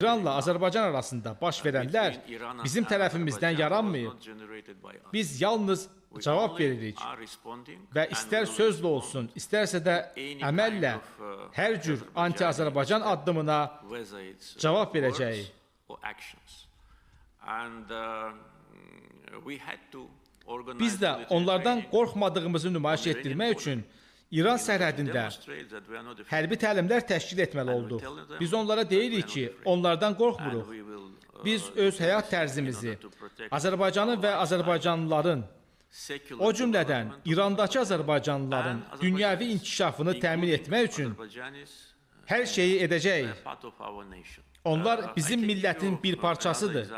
İranla Azərbaycan arasında baş verənlər bizim tərəfimizdən yaranmayıb. Biz yalnız cavab veririk və istər sözlə olsun, istərsə də əməllə hər cür anti-Azərbaycan addımına cavab verəcəyik. Biz də onlardan qorxmadığımızı nümayiş etdirmək üçün İran sərhədində hərbi təlimlər təşkil etməli olduq. Biz onlara deyirik ki, onlardan qorxmuruq. Biz öz həyat tərzimizi, Azərbaycanın və Azərbaycanlıların, o cümlədən İrandakı Azərbaycanlıların dünyəvi inkişafını təmin etmək üçün hər şeyi edəcəyik. Onlar bizim millətin bir parçasıdır.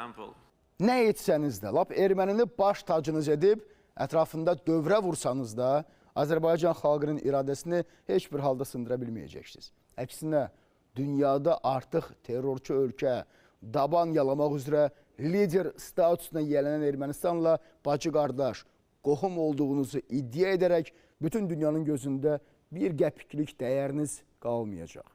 Nə etsəniz də, lap ermənini baş tacınız edib, ətrafında dövrə vursanız da, Azərbaycan xalqının iradəsini heç bir halda sındıra bilməyəcəksiniz. Əksinə, dünyada artıq terrorçu ölkə, daban yalamaq üzrə lider statusuna yələnən Ermənistanla bacı qardaş, qohum olduğunuzu iddia edərək bütün dünyanın gözündə bir qəpiklik dəyəriniz qalmayacaq.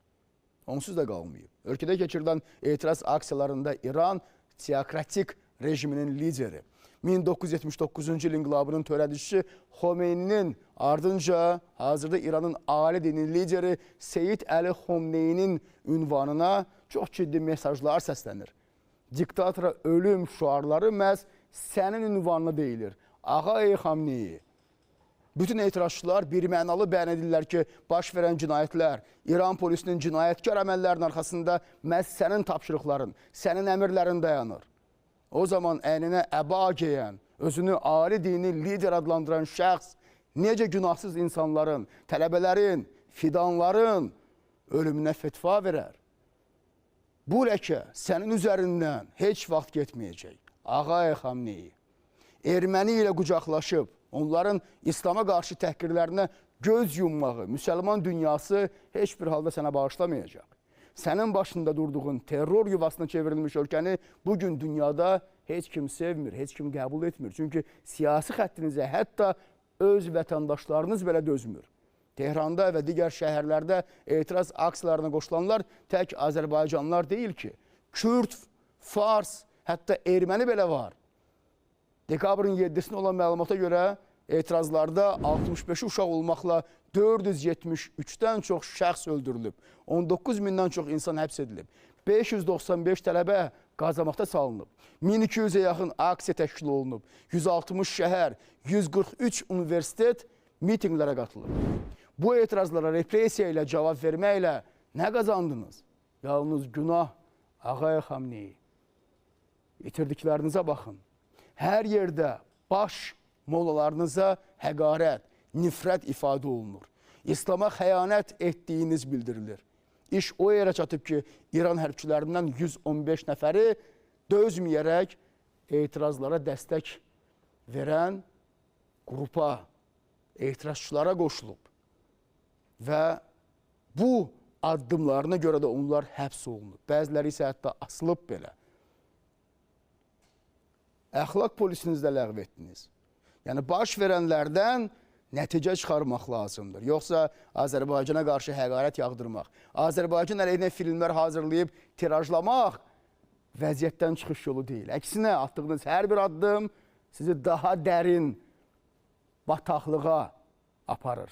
Onsuz da qalmayıb. Ölkədə keçirilən etiraz aksiyalarında İran teokratik rejiminin lideri, 1979-cu il inqilabının törədicisi Xomeyninin ardınca hazırda İranın ali dini lideri Seyid Əli Xomneynin ünvanına çox ciddi mesajlar səslənir. Diktatora ölüm şüarları məhz sənin ünvanına deyilir. Ağa ey Xomneyi. Bütün etirazçılar birmənalı bəyan edirlər ki, baş verən cinayətlər, İran polisinin cinayətkar əməllərinin arxasında məhz sənin tapşırıqların, sənin əmirlərin dayanır. O zaman əyninə əba geyən, özünü ali dini lider adlandıran şəxs necə günahsız insanların, tələbələrin, fidanların ölümünə fetva verər? Bu ləkə sənin üzərindən heç vaxt getməyəcək. Ağa Xamneyi, erməni ilə qucaqlaşıb, onların İslama qarşı təhqirlərinə göz yummağı, müsəlman dünyası heç bir halda sənə bağışlamayacaq. Sənin başında durduğun terror yuvasına çevrilmiş ölkəni bugün dünyada heç kim sevmir, heç kim qəbul etmir. Çünki siyasi xəttinizə hətta öz vətəndaşlarınız belə dözmür. Tehranda və digər şəhərlərdə etiraz aksiyalarına qoşulanlar tək Azərbaycanlılar deyil ki, Kürd, Fars, hətta erməni belə var. Dekabrın 7-sində olan məlumata görə etirazlarda 65 uşaq olmaqla 473-dən çox şəxs öldürülüb, 19 mindən çox insan həbs edilib, 595 tələbə qazamaqda salınıb, 1200-ə yaxın aksiya təşkil olunub, 160 şəhər, 143 universitet mitinqlərə qatılıb. Bu etirazlara represiya ilə cavab verməklə nə qazandınız? Yalnız günah, Ağa Xamneyi. İtirdiklərinizə baxın. Hər yerdə baş molalarınıza həqarət, nifrət ifadə olunur. İslama xəyanət etdiyiniz bildirilir. İş o yerə çatıb ki, İran hərbçilərindən 115 nəfəri dözməyərək etirazlara dəstək verən qrupa, etirazçılara qoşulub. Və bu addımlarına görə də onlar həbs olunub. Bəziləri isə hətta asılıb belə. Əxlaq polisinizi də ləğv etdiniz. Yəni, baş verənlərdən nəticə çıxarmaq lazımdır. Yoxsa Azərbaycana qarşı həqarət yağdırmaq, Azərbaycan əleyhinə filmlər hazırlayıb tirajlamaq vəziyyətdən çıxış yolu deyil. Əksinə, atdığınız hər bir addım sizi daha dərin bataqlığa aparır.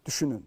Düşünün.